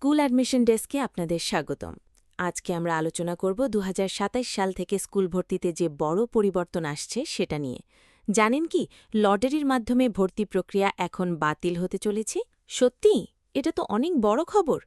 School admission ডেস্কে আপনাদের স্বাগতম। আজকে আমরা আলোচনা করব ২০২৭ সাল থেকে স্কুল ভর্তিতে যে বড় পরিবর্তন আসছে সেটা নিয়ে। জানেন কি, লটারির মাধ্যমে ভর্তি প্রক্রিয়া এখন বাতিল হতে চলেছে? সত্যি? এটা তো অনেক বড় খবর।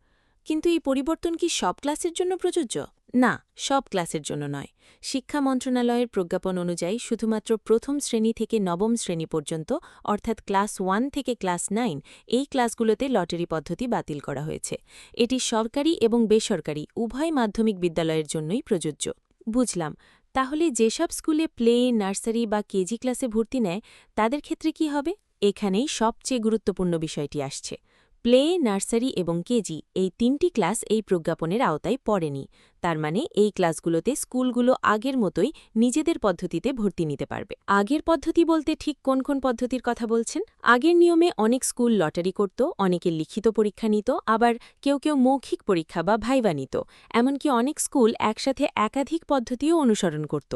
কিন্তু এই পরিবর্তন কি সব ক্লাসের জন্য প্রযোজ্য? না, সব ক্লাসের জন্য নয়। শিক্ষা মন্ত্রণালয়ের প্রজ্ঞাপন অনুযায়ী শুধুমাত্র প্রথম শ্রেণী থেকে নবম শ্রেণী পর্যন্ত, অর্থাৎ ক্লাস 1 থেকে ক্লাস 9, এই ক্লাসগুলোতে লটারি পদ্ধতি বাতিল করা হয়েছে। এটি সরকারি এবং বেসরকারি উভয় মাধ্যমিক বিদ্যালয়ের জন্যই প্রযোজ্য। বুঝলাম। তাহলে যেসব স্কুলে প্লে, নার্সারি বা কেজি ক্লাসে ভর্তি নেয় তাদের ক্ষেত্রে কি হবে? এখানেই সবচেয়ে গুরুত্বপূর্ণ বিষয়টি আসছে। প্লে, নার্সারি এবং কেজি এই 3টি ক্লাস এই প্রজ্ঞাপনের আওতায় পড়েনি। তার মানে এই ক্লাসগুলোতে স্কুলগুলো আগের মতোই নিজেদের পদ্ধতিতে ভর্তি নিতে পারবে। আগের পদ্ধতি বলতে ঠিক কোন কোন পদ্ধতির কথা বলছেন? আগের নিয়মে অনেক স্কুল লটারি করত, অনেকে লিখিত পরীক্ষা নিত, আবার কেউ কেউ মৌখিক পরীক্ষা বা ভাইভা নিত। এমনকি অনেক স্কুল একসাথে একাধিক পদ্ধতিও অনুসরণ করত।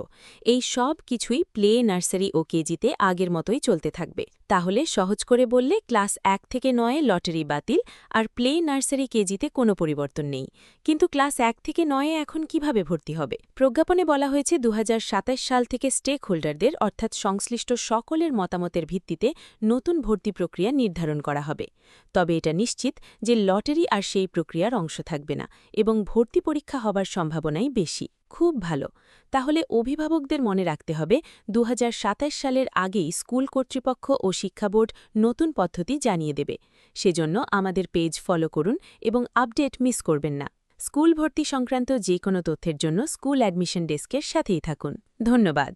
এই সব কিছুই প্লে, নার্সারি ও কেজিতে আগের মতোই চলতে থাকবে। তাহলে সহজ করে বললে ক্লাস 1 থেকে 9 লটারি বাতিল, আর প্লে, নার্সারি, কেজিতে কোনো পরিবর্তন নেই। কিন্তু ক্লাস 1 থেকে 9 এখন কিভাবে ভর্তি হবে? প্রজ্ঞাপনে বলা হয়েছে ২০২৭ সাল থেকে স্টেক হোল্ডারদের অর্থাৎ সংশ্লিষ্ট সকলের মতামতের ভিত্তিতে নতুন ভর্তি প্রক্রিয়া নির্ধারণ করা হবে। তবে এটা নিশ্চিত যে লটারি আর সেই প্রক্রিয়ার অংশ থাকবে না এবং ভর্তি পরীক্ষা হবার সম্ভাবনাই বেশি। খুব ভালো। তাহলে অভিভাবকদের মনে রাখতে হবে ২০২৭ সালের আগেই স্কুল কর্তৃপক্ষ ও শিক্ষা বোর্ড নতুন পদ্ধতি জানিয়ে দেবে। সেজন্য আমাদের পেজ ফলো করুন এবং আপডেট মিস করবেন না। স্কুল ভর্তি সংক্রান্ত যে কোনো তথ্যের জন্য স্কুল অ্যাডমিশন ডেস্কের সাথেই থাকুন। ধন্যবাদ।